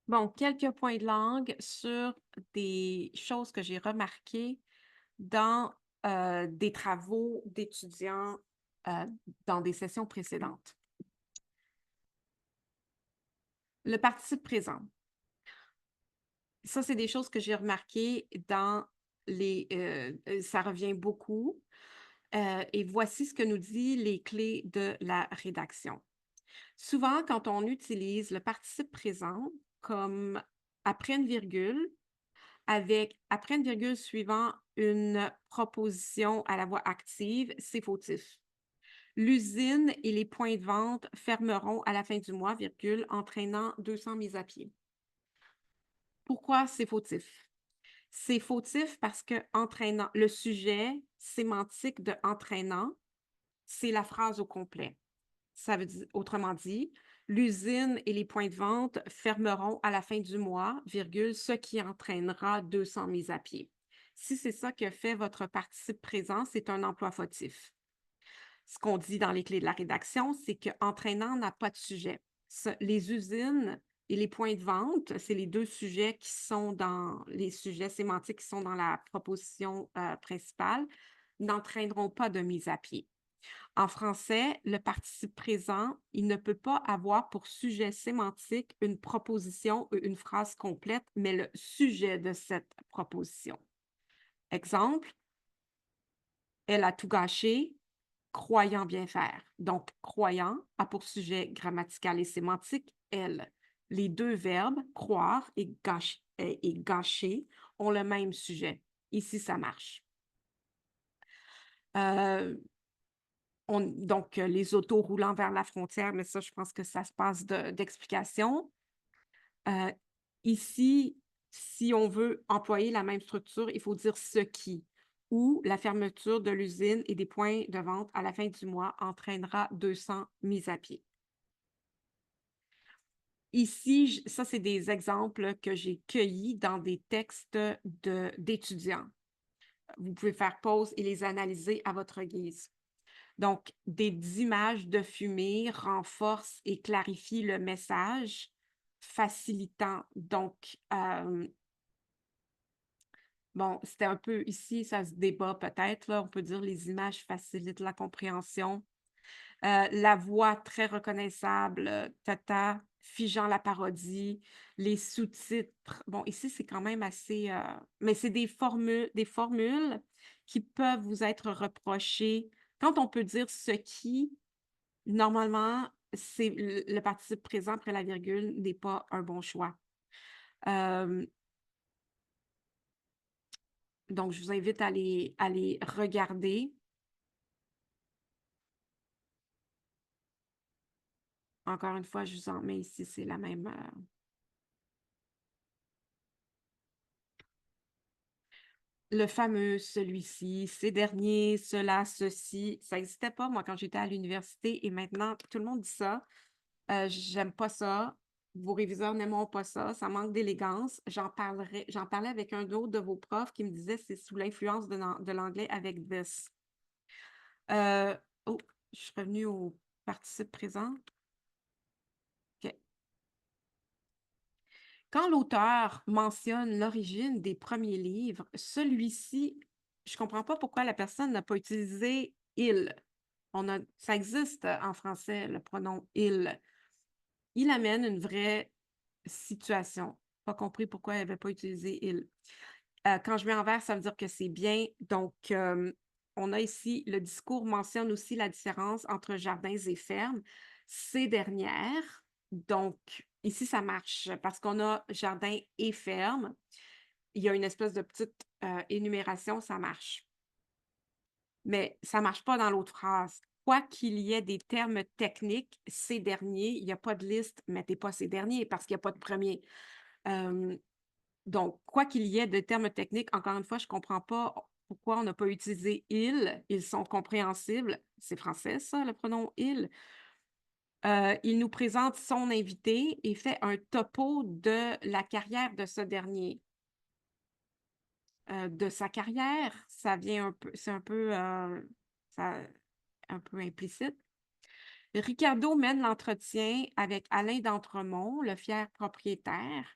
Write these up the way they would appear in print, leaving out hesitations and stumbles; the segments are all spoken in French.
Bon, quelques points de langue sur des choses que j'ai remarquées dans, des travaux d'étudiants, heu, dans des sessions précédentes. Le participe présent, ça, c'est des choses que j'ai remarquées dans ça revient beaucoup, et voici ce que nous dit les clés de la rédaction. Souvent, quand on utilise le participe présent comme après une virgule, avec après une virgule suivant une proposition à la voix active, c'est fautif. L'usine et les points de vente fermeront à la fin du mois, virgule, entraînant 200 mises à pied. Pourquoi c'est fautif? C'est fautif parce que entraînant, le sujet sémantique de entraînant, c'est la phrase au complet. Ça veut dire, autrement dit, l'usine et les points de vente fermeront à la fin du mois, virgule, ce qui entraînera 200 mises à pied. Si c'est ça que fait votre participe présent, c'est un emploi fautif. Ce qu'on dit dans les clés de la rédaction, c'est que entraînant n'a pas de sujet. Les usines et les points de vente, c'est les deux sujets qui sont dans les sujets sémantiques qui sont dans la proposition principale, n'entraîneront pas de mise à pied. En français, le participe présent, il ne peut pas avoir pour sujet sémantique une proposition ou une phrase complète, mais le sujet de cette proposition. Exemple, elle a tout gâché, croyant bien faire. Donc, croyant a pour sujet grammatical et sémantique elle. Les deux verbes, croire et gâcher, ont le même sujet. Ici, ça marche. Euh, les autos roulant vers la frontière, mais ça, je pense que ça se passe d'explication. Euh, Ici, si on veut employer la même structure, il faut dire ce qui ou la fermeture de l'usine et des points de vente à la fin du mois entraînera 200 mises à pied. Ici, ça, c'est des exemples que j'ai cueillis dans des textes d'étudiants. Vous pouvez faire pause et les analyser à votre guise. Donc, des images de fumée renforcent et clarifient le message, facilitant. Donc, bon, c'était un peu ici, ça se débat peut-être, là, on peut dire les images facilitent la compréhension. La voix très reconnaissable, tata, figeant la parodie, les sous-titres. Bon, ici, c'est quand même assez, mais c'est des formules qui peuvent vous être reprochées. Quand on peut dire ce qui, normalement, c'est le participe présent après la virgule n'est pas un bon choix. Euh, donc, je vous invite à les regarder. Encore une fois, je vous en mets ici, c'est la même. Le fameux celui-ci, ces derniers, cela, ceci, ça n'existait pas, moi, quand j'étais à l'université, et maintenant, tout le monde dit ça. J'aime pas ça. Vos réviseurs n'aimeront pas ça. Ça manque d'élégance. J'en parlais avec un autre de vos profs qui me disait c'est sous l'influence de l'anglais avec this. Euh, oh, je suis revenue au participe présent. OK. Quand l'auteur mentionne l'origine des premiers livres, celui-ci, je ne comprends pas pourquoi la personne n'a pas utilisé il. Ça existe en français, le pronom il. Il amène une vraie situation. Pas compris pourquoi elle n'avait pas utilisé il. Quand je mets en vert, ça veut dire que c'est bien. Donc, on a ici, le discours mentionne aussi la différence entre jardins et fermes. Ces dernières, donc, ici, ça marche parce qu'on a jardin et ferme. Il y a une espèce de petite énumération, ça marche. Mais ça ne marche pas dans l'autre phrase. Quoi qu'il y ait des termes techniques, ces derniers, il n'y a pas de liste, mettez pas ces derniers parce qu'il n'y a pas de premier. Donc, quoi qu'il y ait de termes techniques, encore une fois, je ne comprends pas pourquoi on n'a pas utilisé ils. Ils sont compréhensibles. C'est français, ça, le pronom il. Il nous présente son invité et fait un topo de la carrière de ce dernier. De sa carrière, ça vient un peu, c'est un peu implicite. Ricardo mène l'entretien avec Alain d'Entremont, le fier propriétaire.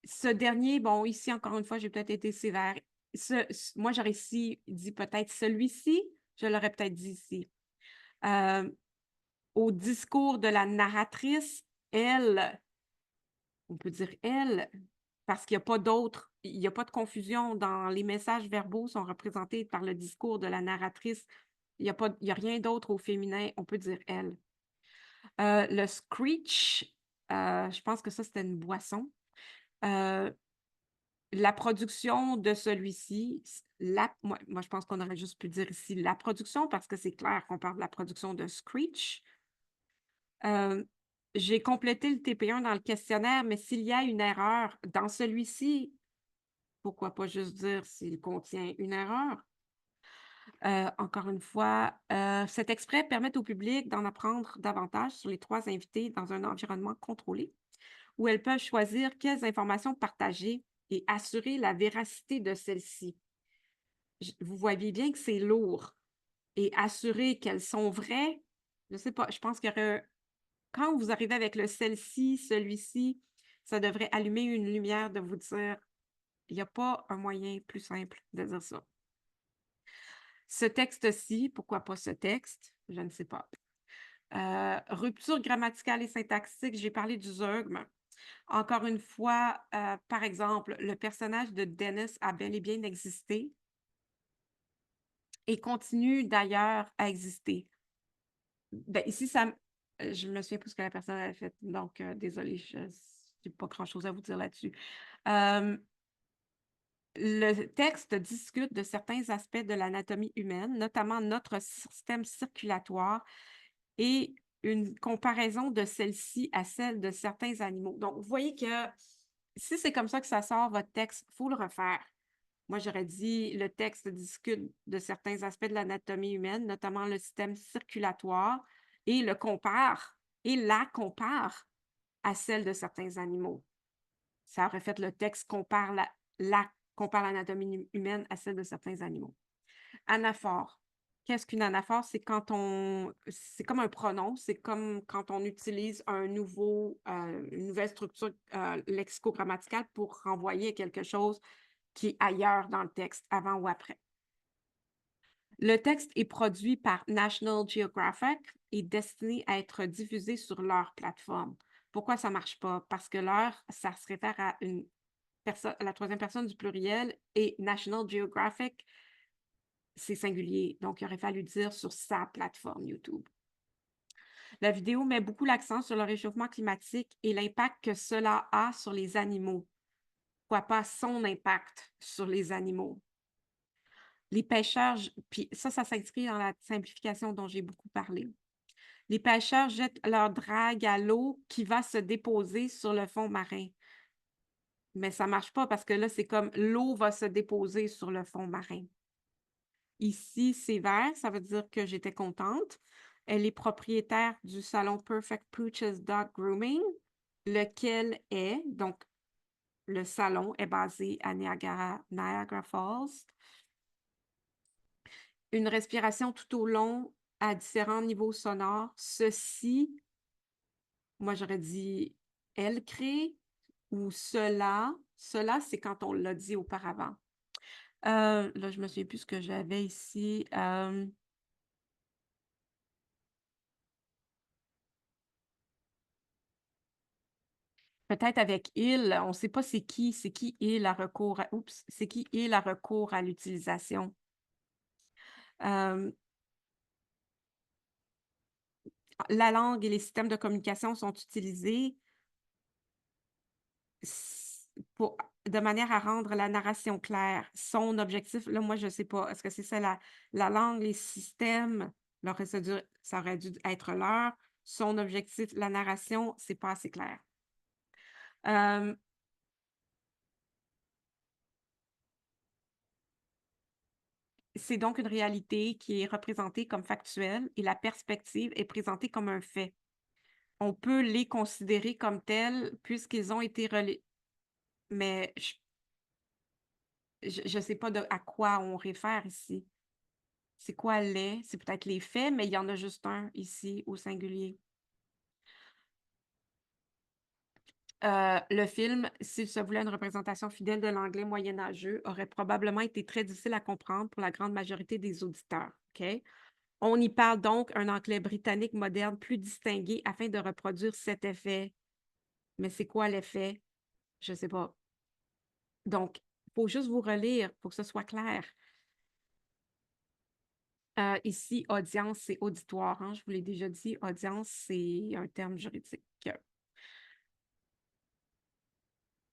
Ce dernier, bon, ici, encore une fois, j'ai peut-être été sévère. Moi, j'aurais ici dit peut-être celui-ci, je l'aurais peut-être dit ici. Au discours de la narratrice, elle, on peut dire elle, parce qu'il n'y a pas d'autre, il n'y a pas de confusion dans les messages verbaux sont représentés par le discours de la narratrice. Il y a rien d'autre au féminin, on peut dire elle. Le screech, je pense que ça, c'était une boisson. La production de celui-ci, moi, je pense qu'on aurait juste pu dire ici la production parce que c'est clair qu'on parle de la production de screech. J'ai complété le TP1 dans le questionnaire, mais s'il y a une erreur dans celui-ci, pourquoi pas juste dire s'il contient une erreur? Encore une fois, cet extrait permet au public d'en apprendre davantage sur les 3 invités dans un environnement contrôlé, où elles peuvent choisir quelles informations partager et assurer la véracité de celles-ci. Vous voyez bien que c'est lourd et assurer qu'elles sont vraies, je ne sais pas, je pense qu'il y aurait quand vous arrivez avec le celle-ci, celui-ci, ça devrait allumer une lumière de vous dire, il n'y a pas un moyen plus simple de dire ça. Ce texte-ci, pourquoi pas ce texte? Je ne sais pas. Rupture grammaticale et syntaxique, j'ai parlé du zeugme. Encore une fois, par exemple, le personnage de Dennis a bel et bien existé et continue d'ailleurs à exister. Ben, ici, je me souviens plus ce que la personne avait fait, donc désolée, je n'ai pas grand-chose à vous dire là-dessus. Le texte discute de certains aspects de l'anatomie humaine, notamment notre système circulatoire et une comparaison de celle-ci à celle de certains animaux. Donc, vous voyez que si c'est comme ça que ça sort, votre texte, il faut le refaire. Moi, j'aurais dit, le texte discute de certains aspects de l'anatomie humaine, notamment le système circulatoire, et la compare à celle de certains animaux. Ça aurait fait le texte compare l'anatomie humaine à celle de certains animaux. Anaphore. Qu'est-ce qu'une anaphore? C'est c'est comme un pronom, c'est comme quand on utilise une nouvelle structure lexicogrammaticale pour renvoyer à quelque chose qui est ailleurs dans le texte, avant ou après. Le texte est produit par National Geographic et destiné à être diffusé sur leur plateforme. Pourquoi ça ne marche pas? Parce que ça se réfère à la troisième personne du pluriel et National Geographic, c'est singulier. Donc, il aurait fallu dire sur sa plateforme YouTube. La vidéo met beaucoup l'accent sur le réchauffement climatique et l'impact que cela a sur les animaux. Pourquoi pas son impact sur les animaux? Les pêcheurs, puis ça s'inscrit dans la simplification dont j'ai beaucoup parlé. Les pêcheurs jettent leur drague à l'eau qui va se déposer sur le fond marin. Mais ça ne marche pas parce que là, c'est comme l'eau va se déposer sur le fond marin. Ici, c'est vert, ça veut dire que j'étais contente. Elle est propriétaire du salon Perfect Pooch's Dog Grooming, lequel est, donc, le salon est basé à Niagara Falls. Une respiration tout au long à différents niveaux sonores. Ceci, moi, j'aurais dit elle crée ou cela. Cela, c'est quand on l'a dit auparavant. Là, je me souviens plus ce que j'avais ici. Peut-être avec il, on ne sait pas c'est qui il a recours à, c'est qui il a recours à l'utilisation. La langue et les systèmes de communication sont utilisés de manière à rendre la narration claire. Son objectif, là, moi, je ne sais pas, est-ce que c'est ça la langue, les systèmes, ça aurait dû être leur. Son objectif, la narration, c'est pas assez clair. C'est donc une réalité qui est représentée comme factuelle et la perspective est présentée comme un fait. On peut les considérer comme tels puisqu'ils ont été mais je ne sais pas à quoi on réfère ici. C'est quoi les? C'est peut-être les faits, mais il y en a juste un ici au singulier. Le film, s'il se voulait une représentation fidèle de l'anglais moyenâgeux, aurait probablement été très difficile à comprendre pour la grande majorité des auditeurs. OK? On y parle donc un anglais britannique moderne plus distingué afin de reproduire cet effet. Mais c'est quoi l'effet? Je ne sais pas. Donc, il faut juste vous relire pour que ce soit clair. Ici, audience, c'est auditoire, hein, je vous l'ai déjà dit. Audience, c'est un terme juridique.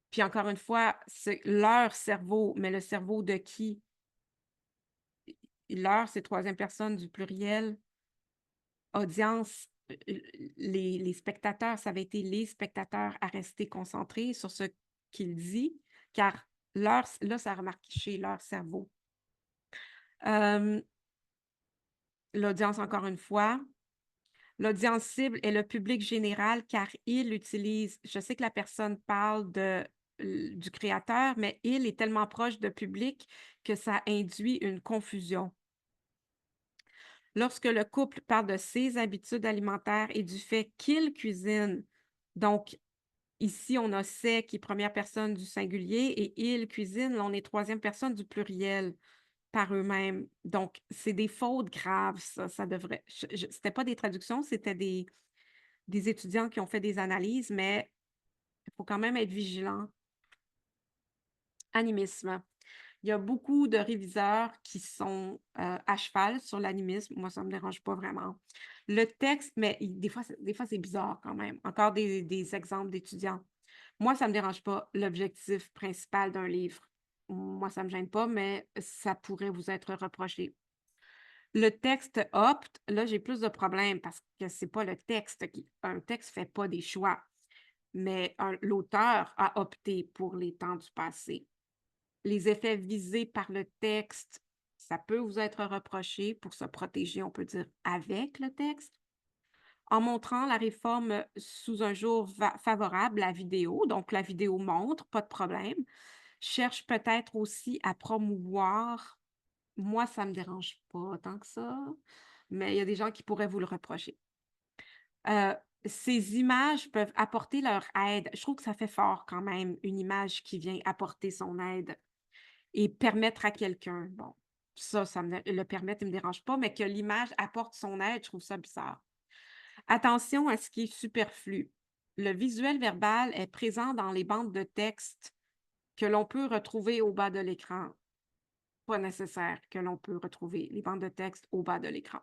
Puis encore une fois, c'est leur cerveau, mais le cerveau de qui? Leur, c'est troisième personne du pluriel. Audience, les spectateurs, ça avait été les spectateurs à rester concentrés sur ce qu'il dit, car leur, là, ça remarque chez leur cerveau. L'audience, encore une fois, l'audience cible est le public général car il utilise, je sais que la personne parle du créateur, mais il est tellement proche de public que ça induit une confusion. Lorsque le couple parle de ses habitudes alimentaires et du fait qu'il cuisine, donc ici on a c'est qui est première personne du singulier et il cuisine, là on est troisième personne du pluriel par eux-mêmes. Donc, c'est des fautes graves, ça devrait. C'était pas des traductions, c'était des étudiants qui ont fait des analyses, mais il faut quand même être vigilant. Animisme. Il y a beaucoup de réviseurs qui sont à cheval sur l'animisme. Moi, ça ne me dérange pas vraiment. Le texte, mais des fois, c'est bizarre quand même. Encore des exemples d'étudiants. Moi, ça ne me dérange pas l'objectif principal d'un livre. Moi, ça ne me gêne pas, mais ça pourrait vous être reproché. Le texte opte, là, j'ai plus de problèmes parce que c'est pas le texte qui. Un texte ne fait pas des choix, mais l'auteur a opté pour les temps du passé. Les effets visés par le texte, ça peut vous être reproché pour se protéger, on peut dire, avec le texte. En montrant la réforme sous un jour favorable, la vidéo, donc la vidéo montre, pas de problème, cherche peut-être aussi à promouvoir. Moi, ça ne me dérange pas tant que ça, mais il y a des gens qui pourraient vous le reprocher. Ces images peuvent apporter leur aide. Je trouve que ça fait fort quand même, une image qui vient apporter son aide et permettre à quelqu'un. Bon, le permettre, il ne me dérange pas, mais que l'image apporte son aide, je trouve ça bizarre. Attention à ce qui est superflu. Le visuel verbal est présent dans les bandes de texte que l'on peut retrouver au bas de l'écran. Pas nécessaire que l'on peut retrouver les bandes de texte au bas de l'écran.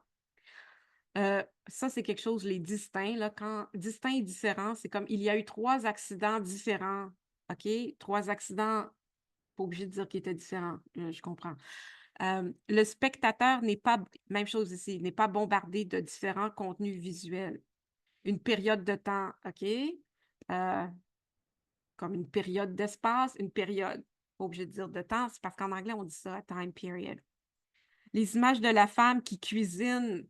Ça, c'est quelque chose, les distincts, là, quand distinct et différent, c'est comme il y a eu 3 accidents différents. OK? 3 accidents, pas obligé de dire qu'ils étaient différents. Je comprends. Le spectateur n'est pas, même chose ici, n'est pas bombardé de différents contenus visuels. Une période de temps, OK? Comme une période d'espace, une période, pas obligé de dire de temps, c'est parce qu'en anglais, on dit ça, time period. Les images de la femme qui cuisine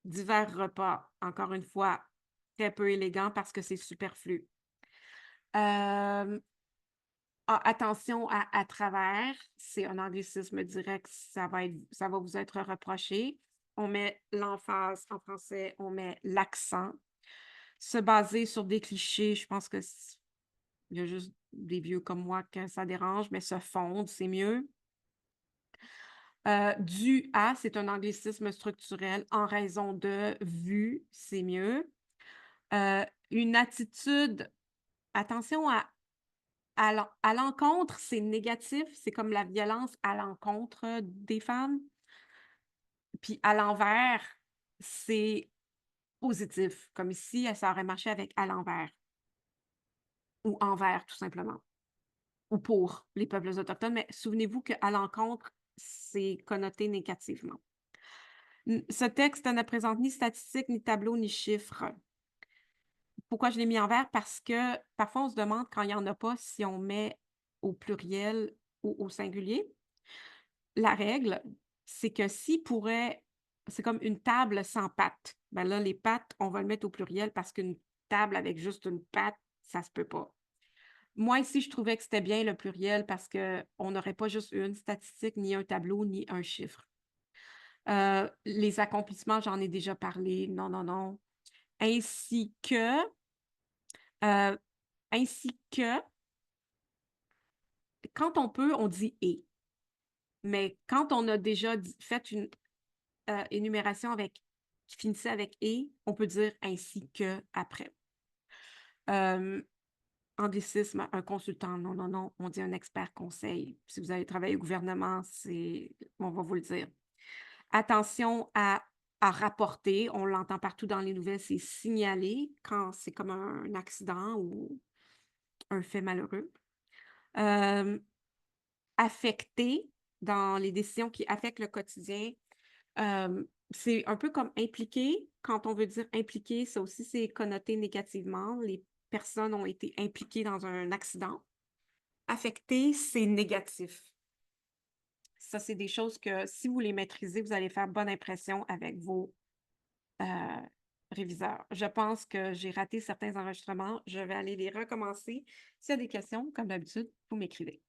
divers repas, encore une fois, très peu élégant parce que c'est superflu. Attention à travers, c'est un anglicisme direct, ça va vous être reproché. On met l'emphase en français, on met l'accent. Se baser sur des clichés, je pense que il y a juste des vieux comme moi que ça dérange, mais se fondre, c'est mieux. Dû à, c'est un anglicisme structurel en raison de, vu, c'est mieux. Une attitude, attention à l'encontre, c'est négatif, c'est comme la violence à l'encontre des femmes. Puis à l'envers, c'est positif, comme ici, ça aurait marché avec à l'envers ou envers, tout simplement, ou pour les peuples autochtones. Mais souvenez-vous qu'à l'encontre, c'est connoté négativement. Ce texte ne présente ni statistiques, ni tableaux, ni chiffres. Pourquoi je l'ai mis en vert? Parce que parfois, on se demande quand il n'y en a pas si on met au pluriel ou au singulier. La règle, c'est que s'il pourrait, c'est comme une table sans pattes. Ben là, les pattes, on va le mettre au pluriel parce qu'une table avec juste une patte, ça se peut pas. Moi, ici, je trouvais que c'était bien le pluriel parce qu'on n'aurait pas juste une statistique, ni un tableau, ni un chiffre. Les accomplissements, j'en ai déjà parlé. Non, non, non. Ainsi que ainsi que quand on peut, on dit «et». Mais quand on a déjà fait une énumération avec qui finissait avec «et», on peut dire «ainsi que» après. Hem, Anglicisme, un consultant, non, non, non, on dit un expert conseil. Si vous allez travailler au gouvernement, on va vous le dire. Attention à rapporter, on l'entend partout dans les nouvelles, c'est signaler quand c'est comme un accident ou un fait malheureux. Hem, Affecter dans les décisions qui affectent le quotidien, c'est un peu comme impliquer. Quand on veut dire impliquer, ça aussi, c'est connoté négativement. Les personnes ont été impliquées dans un accident. Affecter, c'est négatif. Ça, c'est des choses que si vous les maîtrisez, vous allez faire bonne impression avec vos heu, réviseurs. Je pense que j'ai raté certains enregistrements. Je vais aller les recommencer. S'il y a des questions, comme d'habitude, vous m'écrivez.